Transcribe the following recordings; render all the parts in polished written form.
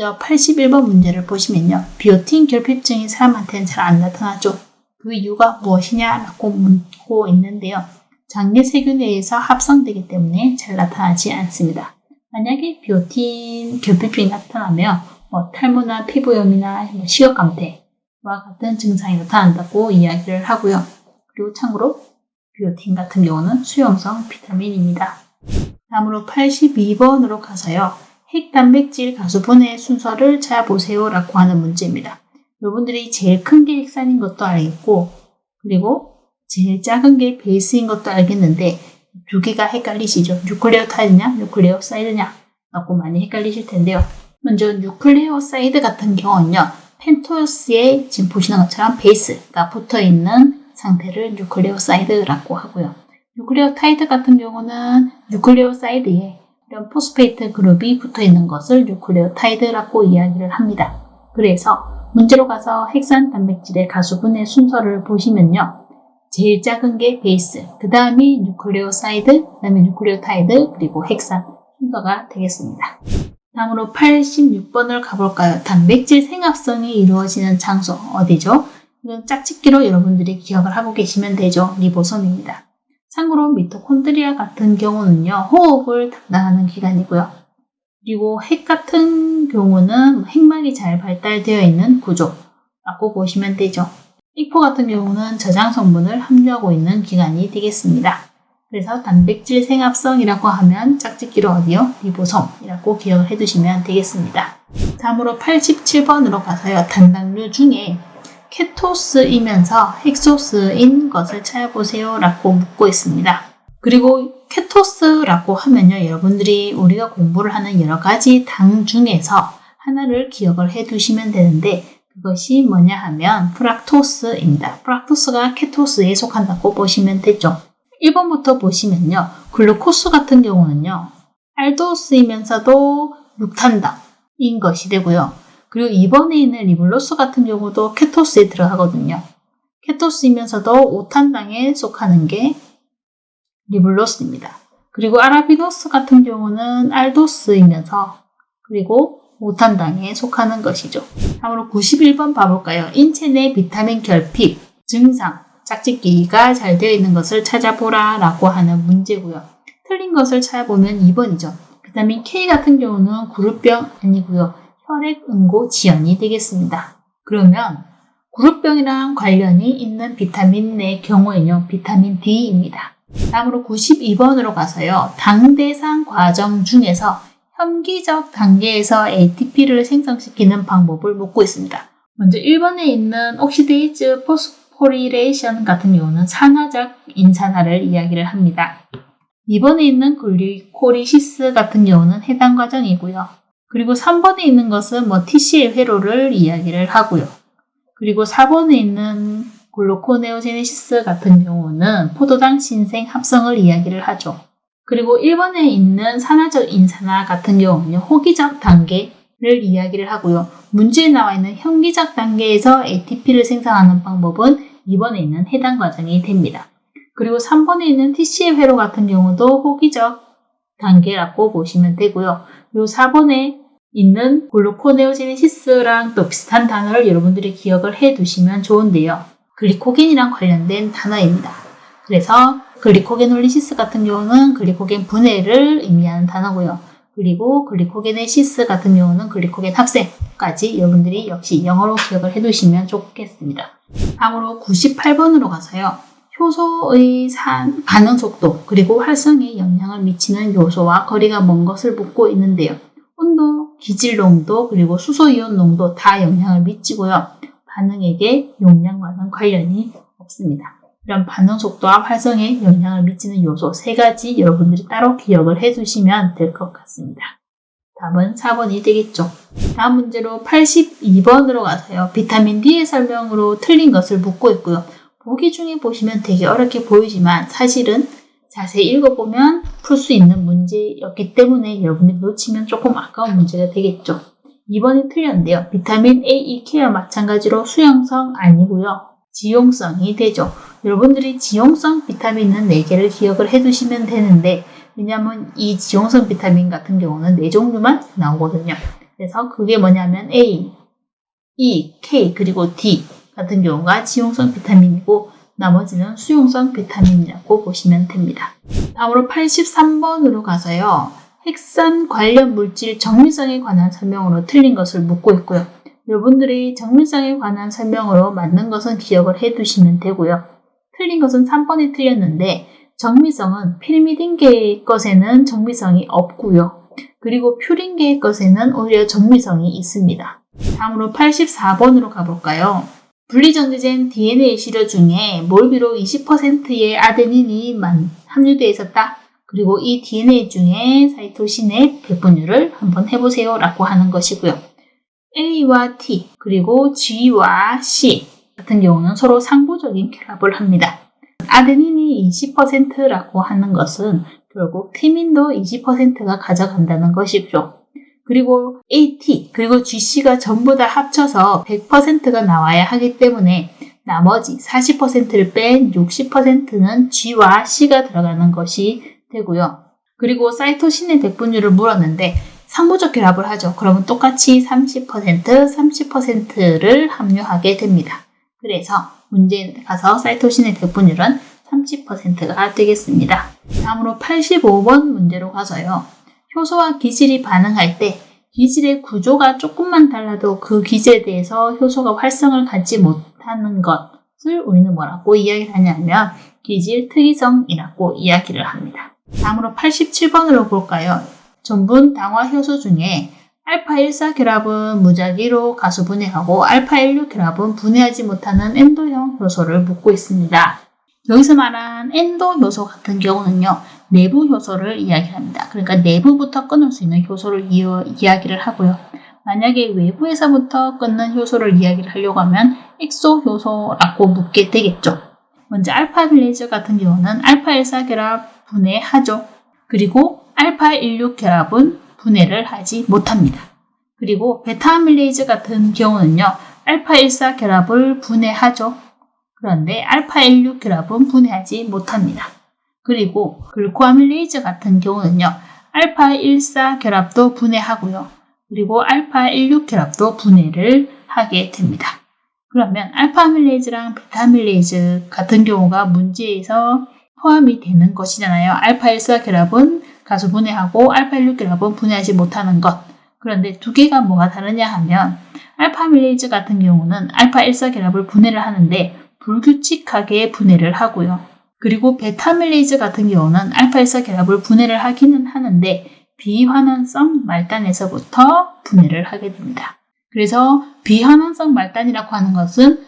먼저 81번 문제를 보시면요. 비오틴 결핍증이 사람한테는 잘 안 나타나죠. 그 이유가 무엇이냐라고 묻고 있는데요. 장내 세균에 의해서 합성되기 때문에 잘 나타나지 않습니다. 만약에 비오틴 결핍증이 나타나면 탈모나 피부염이나 식욕 감퇴와 같은 증상이 나타난다고 이야기를 하고요. 그리고 참고로 비오틴 같은 경우는 수용성 비타민입니다. 다음으로 82번으로 가서요. 핵단백질 가수분해 순서를 찾아보세요 라고 하는 문제입니다. 여러분들이 제일 큰 게 핵산인 것도 알겠고 그리고 제일 작은 게 베이스인 것도 알겠는데 두 개가 헷갈리시죠? 뉴클레오타이드냐 뉴클레오사이드냐 라고 많이 헷갈리실 텐데요. 먼저 뉴클레오사이드 같은 경우는요. 펜토스에 지금 보시는 것처럼 베이스가 붙어있는 상태를 뉴클레오사이드라고 하고요. 뉴클레오타이드 같은 경우는 뉴클레오사이드에 이런 포스페이트 그룹이 붙어있는 것을 뉴클레오타이드라고 이야기를 합니다. 그래서 문제로 가서 핵산 단백질의 가수분해 순서를 보시면요. 제일 작은 게 베이스, 그 다음이 뉴클레오사이드, 그 다음에 뉴클레오타이드, 그리고 핵산 순서가 되겠습니다. 다음으로 86번을 가볼까요? 단백질 생합성이 이루어지는 장소 어디죠? 이건 짝짓기로 여러분들이 기억을 하고 계시면 되죠. 리보솜입니다. 참고로 미토콘드리아 같은 경우는요. 호흡을 담당하는 기관이고요. 그리고 핵 같은 경우는 핵막이 잘 발달되어 있는 구조라고 보시면 되죠. 이포 같은 경우는 저장 성분을 함유하고 있는 기관이 되겠습니다. 그래서 단백질 생합성이라고 하면 짝짓기로 어디요? 리보솜이라고 기억을 해두시면 되겠습니다. 다음으로 87번으로 가서요. 단당류 중에 케토스이면서 헥소스인 것을 찾아보세요 라고 묻고 있습니다. 그리고 케토스라고 하면요. 여러분들이 우리가 공부를 하는 여러 가지 당 중에서 하나를 기억을 해두시면 되는데 그것이 뭐냐 하면 프락토스입니다. 프락토스가 케토스에 속한다고 보시면 되죠. 1번부터 보시면요. 글루코스 같은 경우는요. 알도스이면서도 육탄당인 것이 되고요. 그리고 2번에 있는 리블로스 같은 경우도 케토스에 들어가거든요. 케토스이면서도 5탄당에 속하는 게 리블로스입니다. 그리고 아라비노스 같은 경우는 알도스이면서 그리고 5탄당에 속하는 것이죠. 다음으로 91번 봐볼까요? 인체 내 비타민 결핍 증상 짝짓기가 잘 되어 있는 것을 찾아보라 라고 하는 문제고요. 틀린 것을 찾아보면 2번이죠. 비타민 K 같은 경우는 구루병 아니고요. 혈액응고지연이 되겠습니다. 그러면 구루병이랑 관련이 있는 비타민의 경우에는요. 비타민 D입니다. 다음으로 92번으로 가서요. 당대상 과정 중에서 혐기적 단계에서 ATP를 생성시키는 방법을 묻고 있습니다. 먼저 1번에 있는 옥시데이즈 포스포리레이션 같은 경우는 산화적 인산화를 이야기를 합니다. 2번에 있는 글리코리시스 같은 경우는 해당 과정이고요. 그리고 3번에 있는 것은 TCA 회로를 이야기를 하고요. 그리고 4번에 있는 글루코네오제네시스 같은 경우는 포도당 신생 합성을 이야기를 하죠. 그리고 1번에 있는 산화적 인산화 같은 경우는 호기적 단계를 이야기를 하고요. 문제에 나와 있는 혐기적 단계에서 ATP를 생성하는 방법은 2번에 있는 해당 과정이 됩니다. 그리고 3번에 있는 TCA 회로 같은 경우도 호기적 단계라고 보시면 되고요. 그리고 4번에 있는 글루코네오제네시스랑 또 비슷한 단어를 여러분들이 기억을 해 두시면 좋은데요. 글리코겐이랑 관련된 단어입니다. 그래서 글리코겐올리시스 같은 경우는 글리코겐 분해를 의미하는 단어고요. 그리고 글리코게네시스 같은 경우는 글리코겐 합성까지 여러분들이 역시 영어로 기억을 해 두시면 좋겠습니다. 다음으로 98번으로 가서요. 효소의 반응 속도 그리고 활성에 영향을 미치는 요소와 거리가 먼 것을 묻고 있는데요. 온도, 기질 농도, 그리고 수소이온 농도 다 영향을 미치고요. 반응에게 용량과는 관련이 없습니다. 이런 반응 속도와 활성에 영향을 미치는 요소 3가지 여러분들이 따로 기억을 해두시면 될 것 같습니다. 답은 4번이 되겠죠. 다음 문제로 82번으로 가서요. 비타민 D의 설명으로 틀린 것을 묻고 있고요. 보기 중에 보시면 되게 어렵게 보이지만 사실은 자세히 읽어보면 풀 수 있는 문제였기 때문에 여러분이 놓치면 조금 아까운 문제가 되겠죠. 2번이 틀렸는데요. 비타민 A, E, K와 마찬가지로 수용성 아니고요. 지용성이 되죠. 여러분들이 지용성 비타민은 4개를 기억을 해두시면 되는데 왜냐하면 이 지용성 비타민 같은 경우는 4종류만 나오거든요. 그래서 그게 뭐냐면 A, E, K 그리고 D 같은 경우가 지용성 비타민이고 나머지는 수용성 비타민이라고 보시면 됩니다. 다음으로 83번으로 가서요. 핵산 관련 물질 정밀성에 관한 설명으로 틀린 것을 묻고 있고요. 여러분들이 정밀성에 관한 설명으로 맞는 것은 기억을 해 두시면 되고요. 틀린 것은 3번이 틀렸는데 정밀성은 피리미딘계의 것에는 정밀성이 없고요. 그리고 퓨린계의 것에는 오히려 정밀성이 있습니다. 다음으로 84번으로 가볼까요? 분리정제된 DNA 시료 중에 몰비로 20%의 아데닌이 함유되어 있었다. 그리고 이 DNA 중에 사이토신의 배분율을 한번 해보세요 라고 하는 것이고요. A와 T 그리고 G와 C 같은 경우는 서로 상부적인 결합을 합니다. 아데닌이 20%라고 하는 것은 결국 티민도 20%가 가져간다는 것이죠. 그리고 AT 그리고 GC가 전부 다 합쳐서 100%가 나와야 하기 때문에 나머지 40%를 뺀 60%는 G와 C가 들어가는 것이 되고요. 그리고 사이토신의 배분율을 물었는데 상부적 결합을 하죠. 그러면 똑같이 30%를 함유하게 됩니다. 그래서 문제에 가서 사이토신의 배분율은 30%가 되겠습니다. 다음으로 85번 문제로 가서요. 효소와 기질이 반응할 때 기질의 구조가 조금만 달라도 그 기질에 대해서 효소가 활성을 갖지 못하는 것을 우리는 뭐라고 이야기를 하냐면 기질 특이성이라고 이야기를 합니다. 다음으로 87번으로 볼까요? 전분 당화 효소 중에 알파-1사 결합은 무작위로 가수 분해하고 알파-16 결합은 분해하지 못하는 엔도형 효소를 묻고 있습니다. 여기서 말한 엔도 효소 같은 경우는요. 내부 효소를 이야기합니다. 그러니까 내부부터 끊을 수 있는 효소를 이야기를 하고요. 만약에 외부에서부터 끊는 효소를 이야기를 하려고 하면 엑소 효소라고 묻게 되겠죠. 먼저 알파-빌레이즈 같은 경우는 알파-1사 결합 분해하죠. 그리고 알파-16 결합은 분해를 하지 못합니다. 그리고 베타-아밀레이즈 같은 경우는요. 알파-1사 결합을 분해하죠. 그런데 알파-16 결합은 분해하지 못합니다. 그리고 글코아밀레이즈 같은 경우는요. 알파-1사 결합도 분해하고요. 그리고 알파-16 결합도 분해를 하게 됩니다. 그러면 알파-아밀레이즈랑 베타-아밀레이즈 같은 경우가 문제에서 포함이 되는 것이잖아요. 알파-1사 결합은 가수 분해하고 알파-16 결합은 분해하지 못하는 것. 그런데 두 개가 뭐가 다르냐 하면 알파-아밀레이즈 같은 경우는 알파-1사 결합을 분해를 하는데 불규칙하게 분해를 하고요. 그리고 베타-아밀레이즈 같은 경우는 알파-1사 결합을 분해를 하기는 하는데 비환원성 말단에서부터 분해를 하게 됩니다. 그래서 비환원성 말단이라고 하는 것은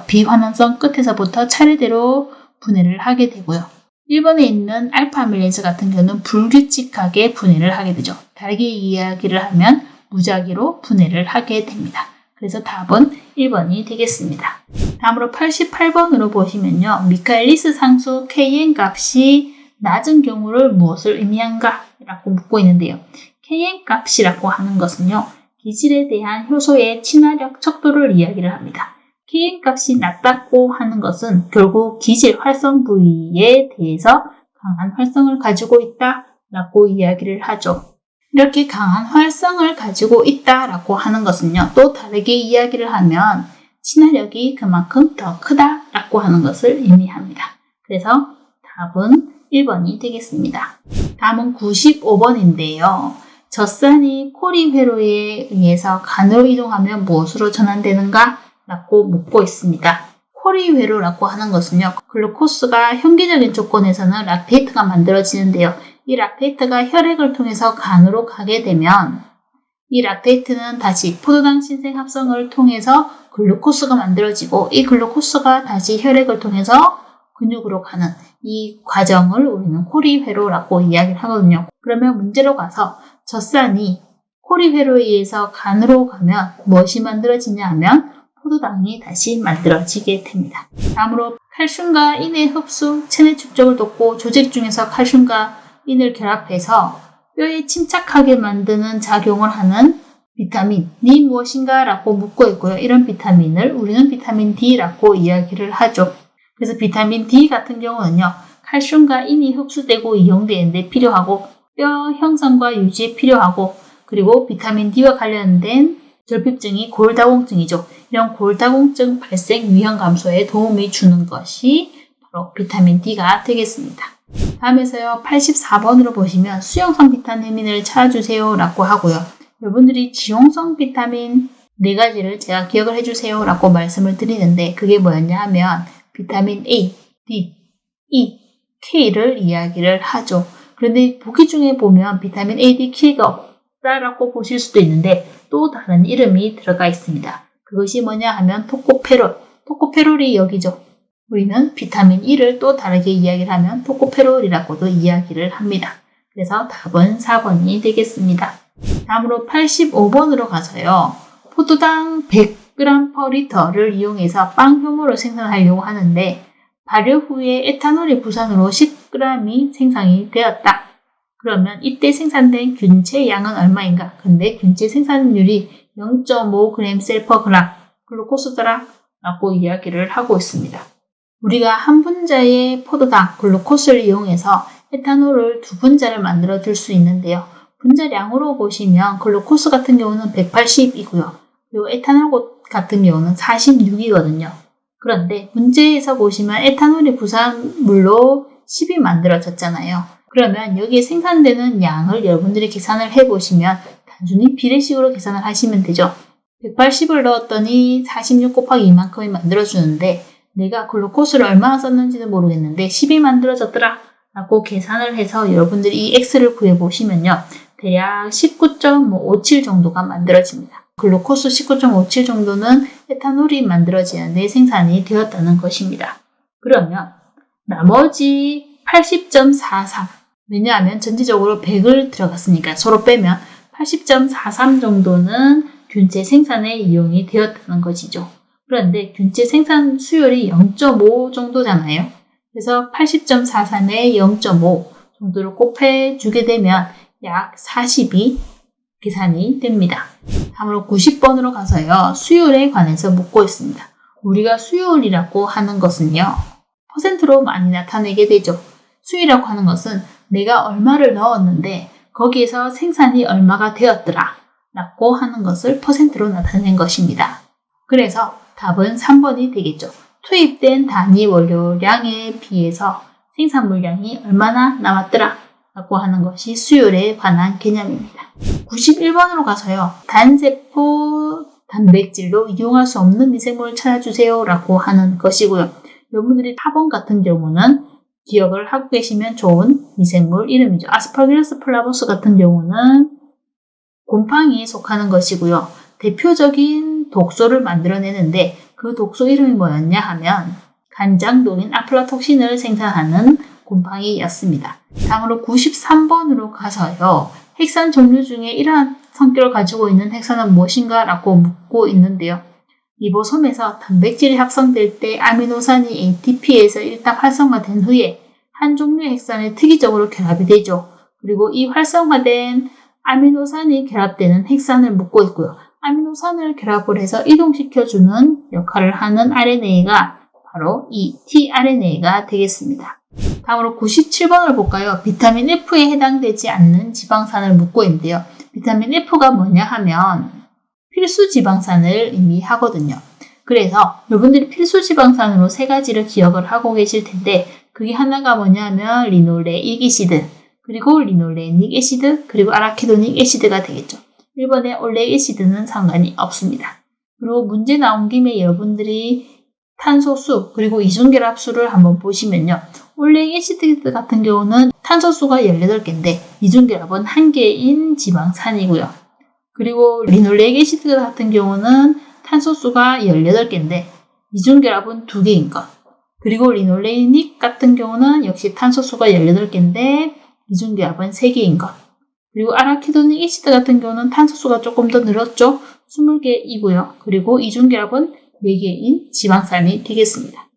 비환원성 끝에서부터 차례대로 분해를 하게 되고요. 1번에 있는 알파-아밀레이즈 같은 경우는 불규칙하게 분해를 하게 되죠. 다르게 이야기를 하면 무작위로 분해를 하게 됩니다. 그래서 답은 1번이 되겠습니다. 다음으로 88번으로 보시면요. 미카엘리스 상수 Kn 값이 낮은 경우를 무엇을 의미한가? 라고 묻고 있는데요. Kn 값이라고 하는 것은요. 기질에 대한 효소의 친화력 척도를 이야기를 합니다. Kn 값이 낮다고 하는 것은 결국 기질 활성 부위에 대해서 강한 활성을 가지고 있다라고 이야기를 하죠. 이렇게 강한 활성을 가지고 있다라고 하는 것은요. 또 다르게 이야기를 하면 친화력이 그만큼 더 크다라고 하는 것을 의미합니다. 그래서 답은 1번이 되겠습니다. 다음은 95번인데요. 젖산이 코리 회로에 의해서 간으로 이동하면 무엇으로 전환되는가? 라고 묻고 있습니다. 코리 회로라고 하는 것은요. 글루코스가 현기적인 조건에서는 락테이트가 만들어지는데요. 이 락테이트가 혈액을 통해서 간으로 가게 되면 이 락테이트는 다시 포도당 신생 합성을 통해서 글루코스가 만들어지고 이 글루코스가 다시 혈액을 통해서 근육으로 가는 이 과정을 우리는 코리 회로라고 이야기를 하거든요. 그러면 문제로 가서 젖산이 코리 회로에 의해서 간으로 가면 무엇이 만들어지냐 하면 포도당이 다시 만들어지게 됩니다. 다음으로 칼슘과 인의 흡수, 체내 축적을 돕고 조직 중에서 칼슘과 인을 결합해서 뼈에 침착하게 만드는 작용을 하는 비타민이 무엇인가 라고 묻고 있고요. 이런 비타민을 우리는 비타민 D라고 이야기를 하죠. 그래서 비타민 D 같은 경우는요. 칼슘과 인이 흡수되고 이용되는데 필요하고 뼈 형성과 유지에 필요하고 그리고 비타민 D와 관련된 결핍증이 골다공증이죠. 이런 골다공증 발생 위험 감소에 도움이 주는 것이 바로 비타민 D가 되겠습니다. 다음에서요, 84번으로 보시면 수용성 비타민을 찾아주세요 라고 하고요. 여러분들이 지용성 비타민 4가지를 제가 기억을 해주세요 라고 말씀을 드리는데, 그게 뭐였냐 하면 비타민 A, D, E, K를 이야기를 하죠. 그런데 보기 중에 보면 비타민 A, D, K가 없다라고 보실 수도 있는데 또 다른 이름이 들어가 있습니다. 그것이 뭐냐 하면 토코페롤, 토코페롤이 여기죠. 우리는 비타민 E를 또 다르게 이야기를 하면 토코페롤이라고도 이야기를 합니다. 그래서 답은 4번이 되겠습니다. 다음으로 85번으로 가서요. 포도당 100g/L를 이용해서 빵 효모를 생산하려고 하는데 발효 후에 에탄올이 부산으로 10g이 생산이 되었다. 그러면 이때 생산된 균체 양은 얼마인가? 근데 균체 생산율이 0.5g/g 글루코스더라 라고 이야기를 하고 있습니다. 우리가 한 분자의 포도당 글루코스를 이용해서 에탄올을 2분자를 만들어 줄 수 있는데요. 분자량으로 보시면 글루코스 같은 경우는 180이고요. 그리고 에탄올 같은 경우는 46이거든요. 그런데 문제에서 보시면 에탄올이 부산물로 10이 만들어졌잖아요. 그러면 여기에 생산되는 양을 여러분들이 계산을 해보시면 단순히 비례식으로 계산을 하시면 되죠. 180을 넣었더니 46 곱하기 이만큼이 만들어주는데 내가 글루코스를 얼마나 썼는지는 모르겠는데 10이 만들어졌더라 라고 계산을 해서 여러분들이 이 X를 구해보시면요. 대략 19.57 정도가 만들어집니다. 글루코스 19.57 정도는 에탄올이 만들어지는데 생산이 되었다는 것입니다. 그러면 나머지 80.43, 왜냐하면 전체적으로 100을 들어갔으니까 서로 빼면 80.43 정도는 균체 생산에 이용이 되었다는 것이죠. 그런데 균체 생산 수율이 0.5 정도잖아요. 그래서 80.43에 0.5 정도를 곱해주게 되면 약 40이 계산이 됩니다. 다음으로 90번으로 가서요. 수율에 관해서 묻고 있습니다. 우리가 수율이라고 하는 것은요. 퍼센트로 많이 나타내게 되죠. 수율이라고 하는 것은 내가 얼마를 넣었는데 거기에서 생산이 얼마가 되었더라 라고 하는 것을 퍼센트로 나타낸 것입니다. 그래서 답은 3번이 되겠죠. 투입된 단위 원료량에 비해서 생산 물량이 얼마나 남았더라 라고 하는 것이 수율에 관한 개념입니다. 91번으로 가서요. 단세포 단백질로 이용할 수 없는 미생물을 찾아주세요 라고 하는 것이고요. 여러분들이 4번 같은 경우는 기억을 하고 계시면 좋은 미생물 이름이죠. 아스퍼길러스 플라보스 같은 경우는 곰팡이에 속하는 것이고요. 대표적인 독소를 만들어내는데 그 독소 이름이 뭐였냐 하면 간장동인 아플라톡신을 생산하는 곰팡이였습니다. 다음으로 93번으로 가서요. 핵산 종류 중에 이러한 성격을 가지고 있는 핵산은 무엇인가 라고 묻고 있는데요. 리보솜에서 단백질이 합성될 때 아미노산이 ATP에서 일단 활성화된 후에 한 종류의 핵산에 특이적으로 결합이 되죠. 그리고 이 활성화된 아미노산이 결합되는 핵산을 묻고 있고요. 아미노산을 결합을 해서 이동시켜주는 역할을 하는 RNA가 바로 이 tRNA가 되겠습니다. 다음으로 97번을 볼까요? 비타민 F에 해당되지 않는 지방산을 묻고 있는데요. 비타민 F가 뭐냐 하면 필수 지방산을 의미하거든요. 그래서 여러분들이 필수 지방산으로 3가지를 기억을 하고 계실 텐데 그게 하나가 뭐냐면 리놀레익 애시드, 그리고 리놀레닉 애시드, 그리고 아라키도닉 애시드가 되겠죠. 1번의 올레익 애시드는 상관이 없습니다. 그리고 문제 나온 김에 여러분들이 탄소수 그리고 이중결합수를 한번 보시면요. 올레익 애시드 같은 경우는 탄소수가 18개인데 이중결합은 1개인 지방산이고요. 그리고 리놀레익 애시드 같은 경우는 탄소수가 18개인데 이중결합은 2개인 것. 그리고 리놀레닉 같은 경우는 역시 탄소수가 18개인데 이중결합은 3개인 것. 그리고 아라키도닉 애시드 같은 경우는 탄소수가 조금 더 늘었죠. 20개이고요. 그리고 이중결합은 4개인 지방산이 되겠습니다.